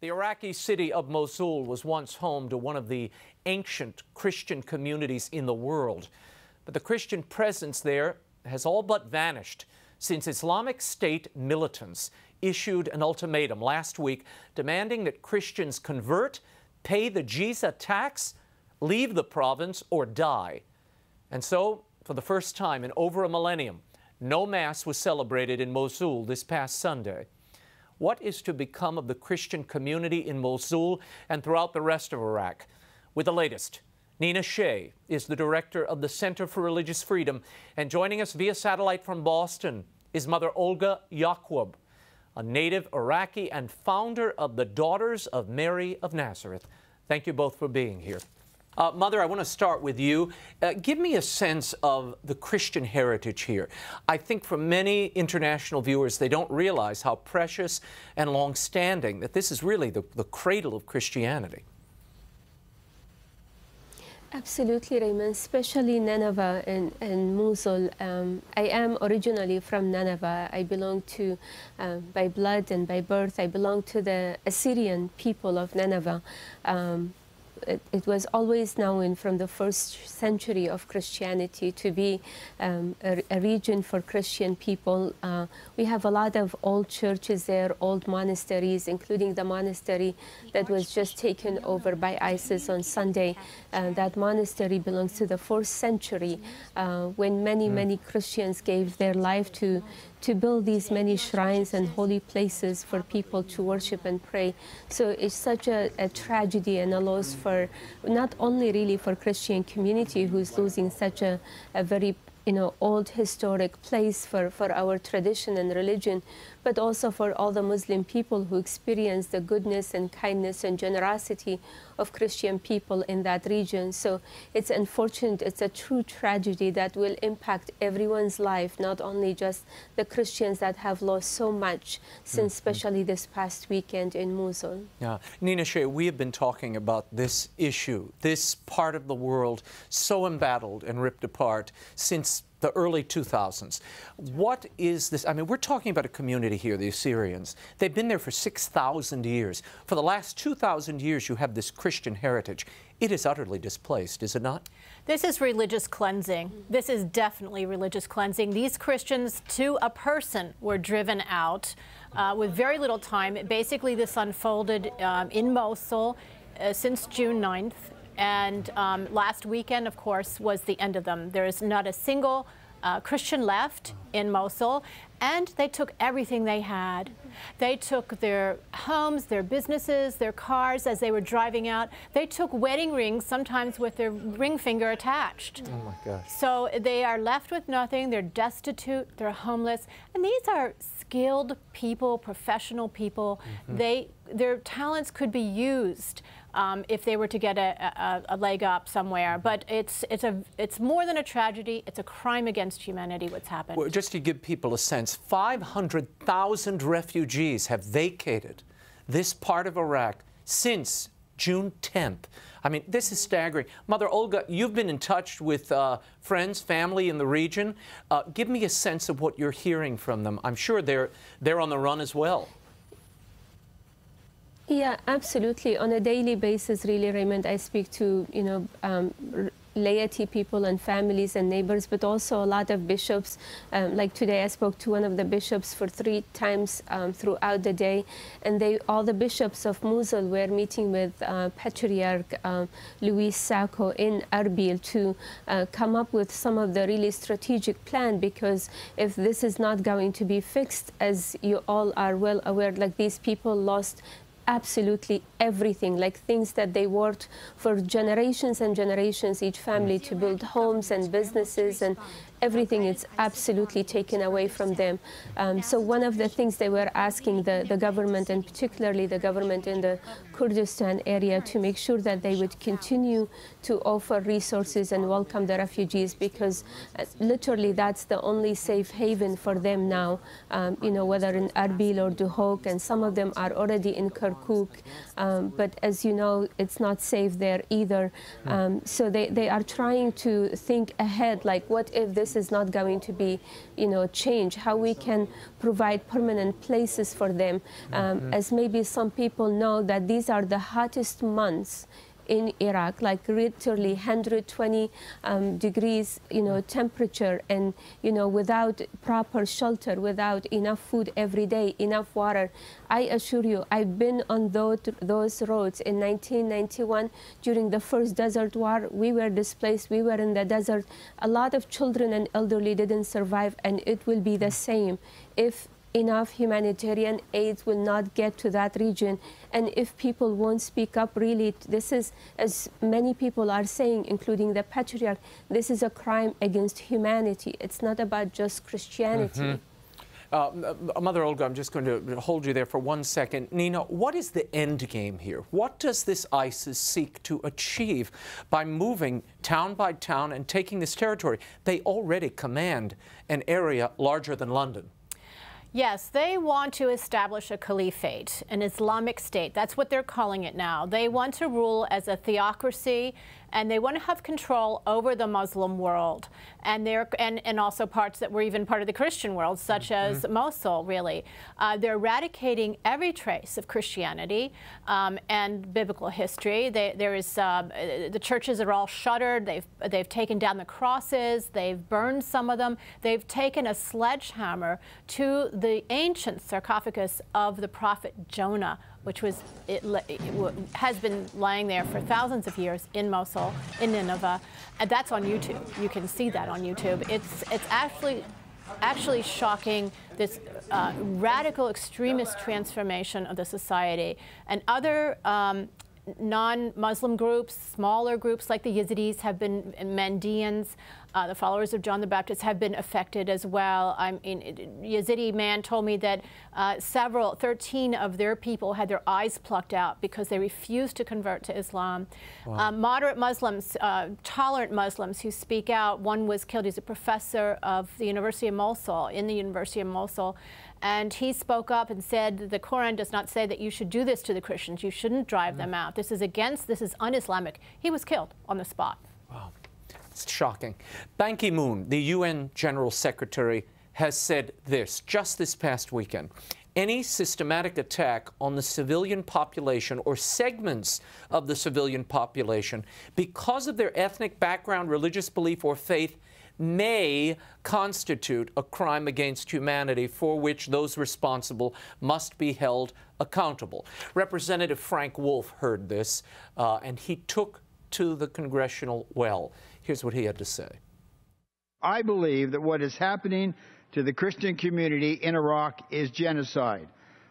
The Iraqi city of Mosul was once home to one of the ancient Christian communities in the world. But the Christian presence there has all but vanished since Islamic State militants issued an ultimatum last week demanding that Christians convert, pay the jizya tax, leave the province, or die. And so, for the first time in over a millennium, no Mass was celebrated in Mosul this past Sunday. What is to become of the Christian community in Mosul and throughout the rest of Iraq? With the latest, Nina SHEA is the director of the Center for Religious Freedom, and joining us via satellite from Boston is Mother Olga Yaqob, a native Iraqi and founder of the Daughters of Mary of Nazareth. Thank you both for being here. Mother, I want to start with you. Give me a sense of the Christian heritage here. I think for many international viewers, they don't realize how precious and long-standing that this is really the cradle of Christianity. Absolutely, Raymond, especially Nineveh and Mosul. I am originally from Nineveh. I belong to, by blood and by birth, I belong to the Assyrian people of Nineveh. It was always known from the first century of Christianity to be a region for Christian people. We have a lot of old churches there, old monasteries, including the monastery that was just taken over by ISIS on Sunday. That monastery belongs to the 4th century when many Christians gave their life to build these many shrines and holy places for people to worship and pray. So it's such a tragedy and a loss for not only really for Christian community who's losing such a very old historic place for our tradition and religion, but also for all the Muslim people who experience the goodness and kindness and generosity of Christian people in that region. So it's unfortunate, it's a true tragedy that will impact everyone's life, not only just the Christians that have lost so much since especially this past weekend in Mosul. Yeah. Nina SHEA, we have been talking about this issue, this part of the world so embattled and ripped apart since the early 2000s. What is this? I mean, we're talking about a community here, the Assyrians. They've been there for 6,000 years. For the last 2,000 years, you have this Christian heritage. It is utterly displaced, is it not? This is religious cleansing. This is definitely religious cleansing. These Christians, to a person, were driven out with very little time. Basically, this unfolded in Mosul since June 9th. And last weekend, of course, was the end of them. There is not a single Christian left in Mosul, and they took everything they had. They took their homes, their businesses, their cars as they were driving out. They took wedding rings, sometimes with their ring finger attached. Oh my gosh. So they are left with nothing, they're destitute, they're homeless, and these are skilled people, professional people. Their talents could be used if they were to get a leg up somewhere. But it's more than a tragedy. It's a crime against humanity what's happened. Well, just to give people a sense, 500,000 refugees have vacated this part of Iraq since June 10th. I mean, this is staggering. Mother Olga, you've been in touch with friends, family in the region. Give me a sense of what you're hearing from them. I'm sure they're on the run as well. Yeah, absolutely. On a daily basis, really, Raymond, I speak to, laity people and families and neighbors, but also a lot of bishops. Like today, I spoke to one of the bishops for 3 times throughout the day, and all the bishops of Mosul were meeting with Patriarch Luis Sacco in Erbil to come up with some of the really strategic plan, because if this is not going to be fixed, as you all are well aware, like these people lost absolutely everything, like things that they worked for generations and generations, each family, to build homes and businesses and everything. It's absolutely taken away from them. So one of the things they were asking the government, and particularly the government in the Kurdistan area, to make sure that they would continue to offer resources and welcome the refugees, because literally that's the only safe haven for them now, whether in Erbil or Duhok, and some of them are already in Kirkuk. But as you know, it's not safe there either. So they are trying to think ahead, like what if this this is not going to be, changed, how we can provide permanent places for them. As maybe some people know that these are the hottest months in Iraq, like literally 120 degrees, temperature, and, without proper shelter, without enough food every day, enough water. I assure you, I've been on those roads in 1991 during the first desert war. We were displaced, we were in the desert. A lot of children and elderly didn't survive, and it will be the same if enough humanitarian aid will not get to that region. And if people won't speak up, really, this is, as many people are saying, including the patriarch, this is a crime against humanity. It's not about just Christianity. Mother Olga, I'm just going to hold you there for 1 second. Nina, what is the end game here? What does this ISIS seek to achieve by moving town by town and taking this territory? They already command an area larger than London. Yes, they want to establish a caliphate, an Islamic state. That's what they're calling it now. They want to rule as a theocracy, and they want to have control over the Muslim world, and also parts that were even part of the Christian world, such as Mosul, really. They're eradicating every trace of Christianity and biblical history. The churches are all shuttered. They've taken down the crosses. They've burned some of them. They've taken a sledgehammer to the ancient sarcophagus of the prophet Jonah, which has been lying there for thousands of years in Mosul, in Nineveh, and that's on YouTube. You can see that on YouTube. It's actually shocking, this radical extremist transformation of the society. And other non-Muslim groups, smaller groups like the Yazidis have been, Mandeans, the followers of John the Baptist have been affected as well. I mean, Yazidi man told me that 13 of their people had their eyes plucked out because they refused to convert to Islam. Wow. Moderate Muslims, tolerant Muslims who speak out. One was killed. He's a professor of the University of Mosul, in the University of Mosul. And he spoke up and said, the Quran does not say that you should do this to the Christians. You shouldn't drive them out. This is un-Islamic. He was killed on the spot. Wow. It's shocking. Ban Ki-moon, the UN General Secretary, has said this just this past weekend. Any systematic attack on the civilian population or segments of the civilian population because of their ethnic background, religious belief, or faith may constitute a crime against humanity for which those responsible must be held accountable. Representative Frank Wolf heard this, and he took to the congressional well. Here's what he had to say. I believe that what is happening to the Christian community in Iraq is genocide.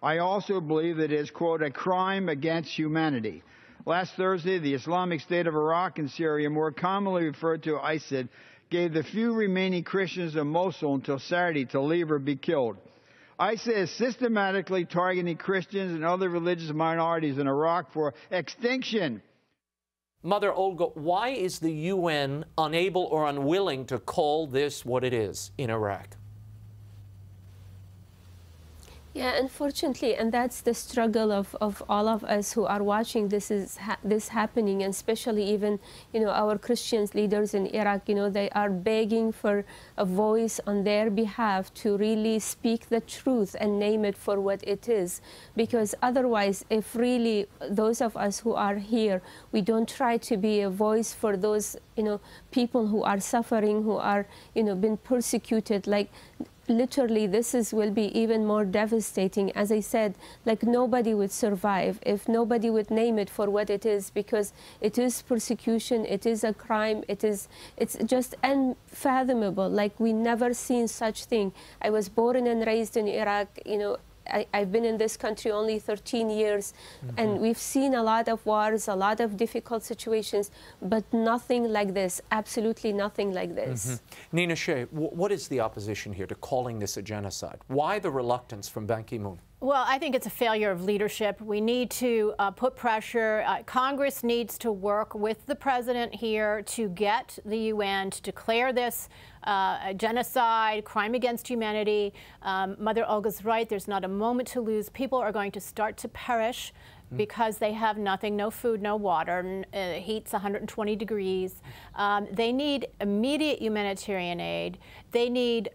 I also believe that it is, quote, a crime against humanity. Last Thursday, the Islamic State of Iraq and Syria, more commonly referred to as ISIS, gave the few remaining Christians of Mosul until Saturday to leave or be killed. ISIS is systematically targeting Christians and other religious minorities in Iraq for extinction. Mother Olga, why is the UN unable or unwilling to call this what it is in Iraq? Yeah, unfortunately, and that's the struggle of all of us who are watching this happening, and especially even, our Christian leaders in Iraq, they are begging for a voice on their behalf to really speak the truth and name it for what it is. Because otherwise, if really those of us who are here, we don't try to be a voice for those, people who are suffering, who are, been persecuted, like, literally, will be even more devastating. As I said, like, nobody would survive if nobody would name it for what it is, because it is persecution, it is a crime, it's just unfathomable. Like, we never seen such thing. I was born and raised in Iraq, I've been in this country only 13 years, and we've seen a lot of wars, a lot of difficult situations, but nothing like this, absolutely nothing like this. Nina Shea, what is the opposition here to calling this a genocide? Why the reluctance from Ban Ki-moon? Well, I think it's a failure of leadership. We need to put pressure. Congress needs to work with the president here to get the UN to declare this a genocide, crime against humanity. Mother Olga's right. There's not a moment to lose. People are going to start to perish. because they have nothing, no food, no water, heat's 120 degrees. They need immediate humanitarian aid. They need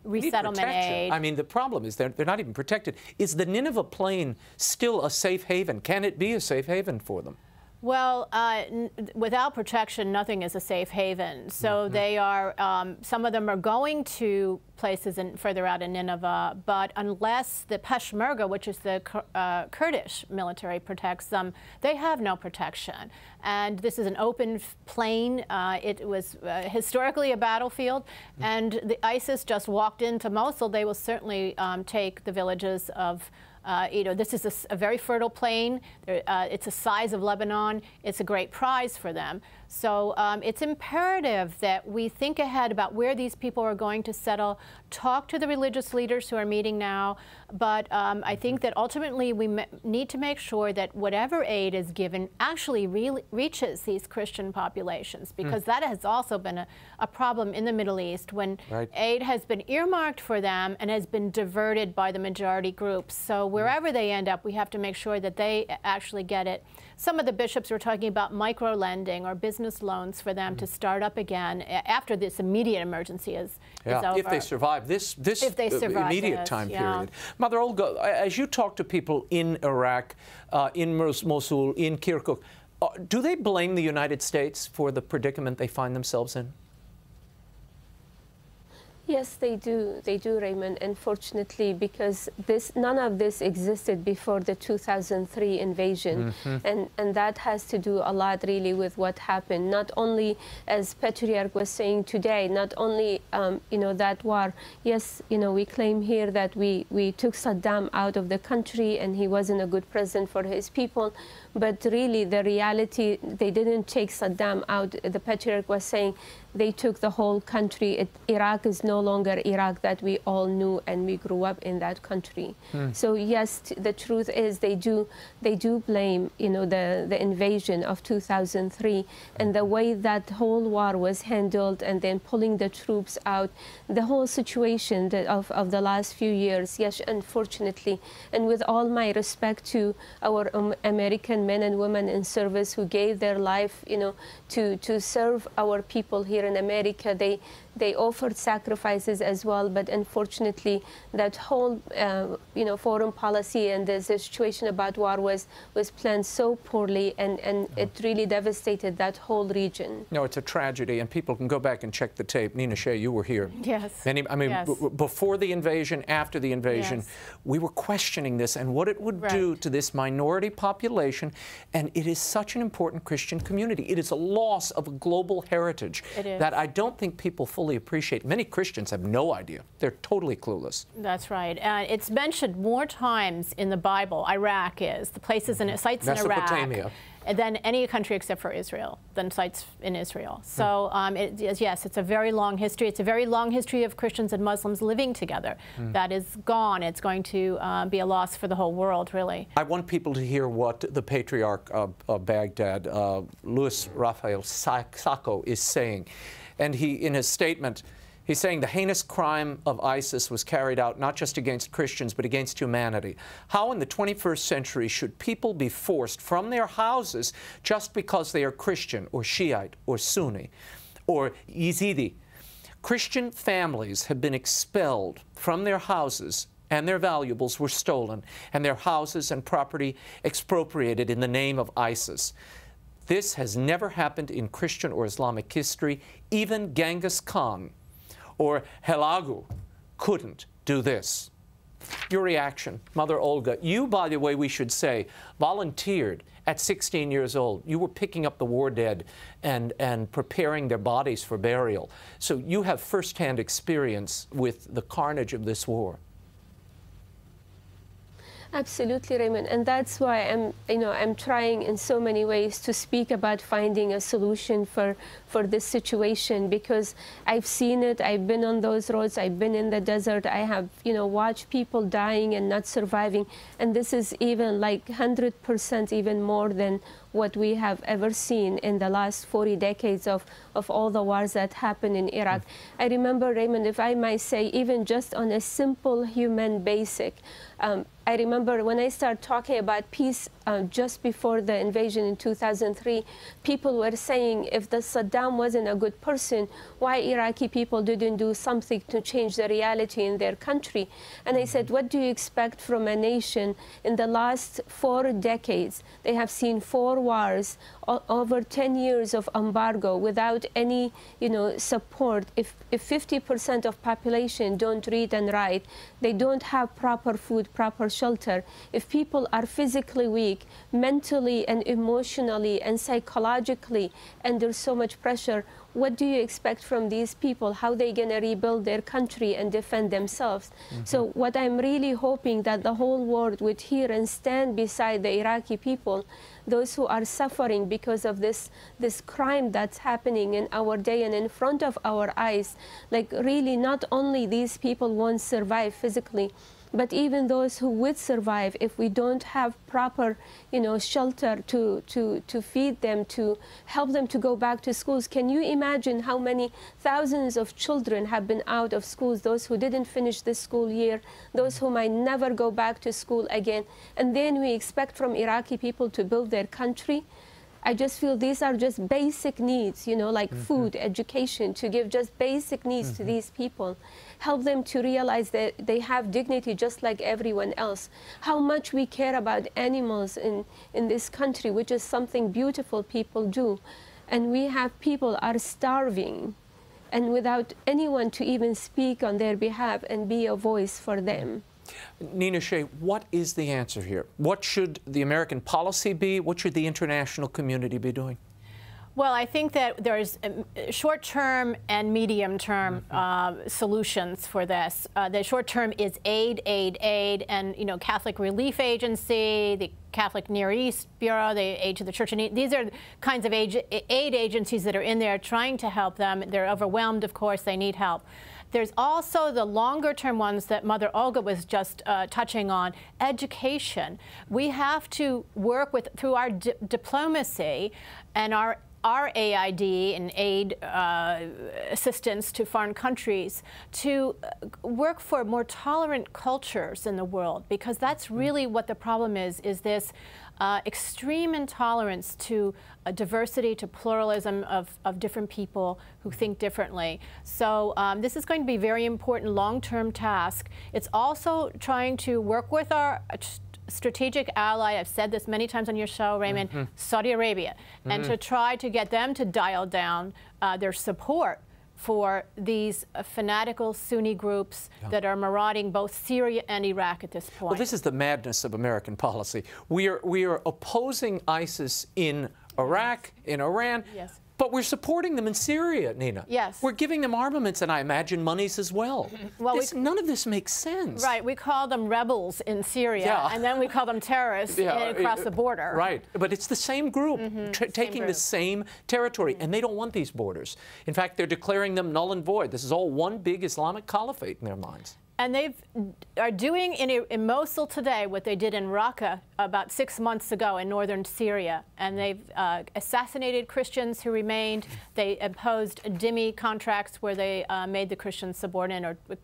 resettlement aid. I mean, the problem is they're not even protected. Is the Nineveh Plain still a safe haven? Can it be a safe haven for them? Well, without protection, nothing is a safe haven. So they are, some of them are going to places further out in Nineveh, but unless the Peshmerga, which is the Kurdish military, protects them, they have no protection. And this is an open plain. It was historically a battlefield, and the ISIS just walked into Mosul. They will certainly take the villages of this is a very fertile plain. It's the size of Lebanon. It's a great prize for them. So it's imperative that we think ahead about where these people are going to settle, talk to the religious leaders who are meeting now. But I think that ultimately we need to make sure that whatever aid is given actually reaches these Christian populations, because that has also been a problem in the Middle East when aid has been earmarked for them and has been diverted by the majority groups. So wherever they end up, we have to make sure that they actually get it. Some of the bishops were talking about micro-lending or business loans for them to start up again after this immediate emergency is over. If they survive this immediate time period. Mother Olga, as you talk to people in Iraq, in Mosul, in Kirkuk, do they blame the United States for the predicament they find themselves in? Yes, they do. They do, Raymond. Unfortunately, because none of this existed before the 2003 invasion, and that has to do a lot, really, with what happened. Not only, as Patriarch was saying today, not only that war. Yes, we claim here that we took Saddam out of the country, and he wasn't a good president for his people. But really, the reality, they didn't take Saddam out. The Patriarch was saying they took the whole country. Iraq is no longer Iraq that we all knew, and we grew up in that country. So yes, the truth is they do blame the invasion of 2003 and the way that whole war was handled, and then pulling the troops out, the whole situation of the last few years. Yes, unfortunately, and with all my respect to our American men and women in service who gave their life, to serve our people here in America, they offered sacrifices as well. But unfortunately, that whole foreign policy and the situation about war was planned so poorly, and it really devastated that whole region. No, it's a tragedy, and people can go back and check the tape. Nina Shea, you were here. Yes. Before the invasion, after the invasion, we were questioning this and what it would do to this minority population, and it is such an important Christian community. It is a loss of a global heritage that I don't think people fully appreciate. Many Christians have no idea. They're totally clueless. That's right. It's mentioned more times in the Bible. Iraq is the places and sites in Iraq. Mesopotamia. Than any country except for Israel, than sites in Israel. So yes, it's a very long history. It's a very long history of Christians and Muslims living together. That is gone. It's going to be a loss for the whole world, really. I want people to hear what the Patriarch of Baghdad, Louis Raphael Sacco, is saying. And in his statement, he's saying the heinous crime of ISIS was carried out not just against Christians, but against humanity. How in the 21st century should people be forced from their houses just because they are Christian or Shiite or Sunni or Yazidi? Christian families have been expelled from their houses, and their valuables were stolen, and their houses and property expropriated in the name of ISIS. This has never happened in Christian or Islamic history. Even Genghis Khan or Helagu couldn't do this. Your reaction, Mother Olga. You, by the way, we should say, volunteered at 16 years old. You were picking up the war dead and preparing their bodies for burial. So you have firsthand experience with the carnage of this war. Absolutely, Raymond, and that's why I'm trying in so many ways to speak about finding a solution for this situation, because I've seen it. I've been on those roads. I've been in the desert. I have, watched people dying and not surviving, and this is even like 100% even more than what we have ever seen in the last 40 decades of all the wars that happened in Iraq. I remember, Raymond, if I might say, even just on a simple human basic, I remember when I started talking about peace just before the invasion in 2003, people were saying if the Saddam wasn't a good person, why Iraqi people didn't do something to change the reality in their country. And I said, what do you expect from a nation in the last 4 decades? They have seen 4 wars, over 10 years of embargo without any, support. If 50% of population don't read and write, they don't have proper food, proper shelter. If people are physically weak, mentally and emotionally and psychologically under so much pressure, what do you expect from these people? How are they going to rebuild their country and defend themselves? So what I'm really hoping that the whole world would hear and stand beside the Iraqi people, those who are suffering because of this crime that's happening in our day and in front of our eyes. Like really, not only these people won't survive physically, but even those who would survive, if we don't have proper, shelter to feed them, to help them to go back to schools. Can you imagine how many thousands of children have been out of schools, those who didn't finish this school year, those who might never go back to school again, and then we expect from Iraqi people to build their country? I just feel these are just basic needs, like food, education, to give just basic needs to these people. Help them to realize that they have dignity just like everyone else. How much we care about animals in this country, which is something beautiful people do. And we have people are starving, and without anyone to even speak on their behalf and be a voice for them. Nina Shea, what is the answer here? What should the American policy be? What should the international community be doing? Well, I think that there's short-term and medium-term solutions for this. The short-term is aid, and Catholic Relief Agency, the Catholic Near East Bureau, the Aid to the Church in Need. These are kinds of aid agencies that are in there trying to help them. They're overwhelmed, of course. They need help. There's also the longer-term ones that Mother Olga was just touching on, education. We have to work through our diplomacy and our AID and aid assistance to foreign countries to work for more tolerant cultures in the world, because that's really what the problem is this extreme intolerance to diversity, to pluralism of different people who think differently. So this is going to be a very important long-term task. It's also trying to work with our strategic ally, I've said this many times on your show, Raymond, Saudi Arabia, and to try to get them to dial down their support for these fanatical Sunni groups that are marauding both Syria and Iraq at this point. Well, this is the madness of American policy. We are opposing ISIS in Iraq, in Iran, but we're supporting them in Syria, Nina. Yes. We're giving them armaments and I imagine monies as well. Well, none of this makes sense. Right. We call them rebels in Syria, and then we call them terrorists across the border. Right. But it's the same group taking the same territory, and they don't want these borders. In fact, they're declaring them null and void. This is all one big Islamic caliphate in their minds. And they are doing in Mosul today what they did in Raqqa about 6 months ago in northern Syria. And they've assassinated Christians who remained. They imposed dhimmi contracts where they made the Christians subordinate or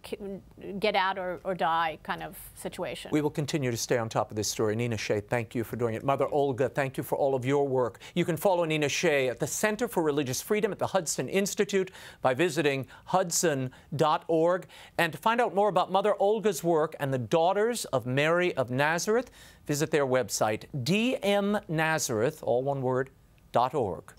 get out or die kind of situation. We will continue to stay on top of this story. Nina Shea, thank you for doing it. Mother Olga, thank you for all of your work. You can follow Nina Shea at the Center for Religious Freedom at the Hudson Institute by visiting hudson.org. And to find out more about Mother Olga's work and the Daughters of Mary of Nazareth, visit their website, dmnazareth, all one word, .org.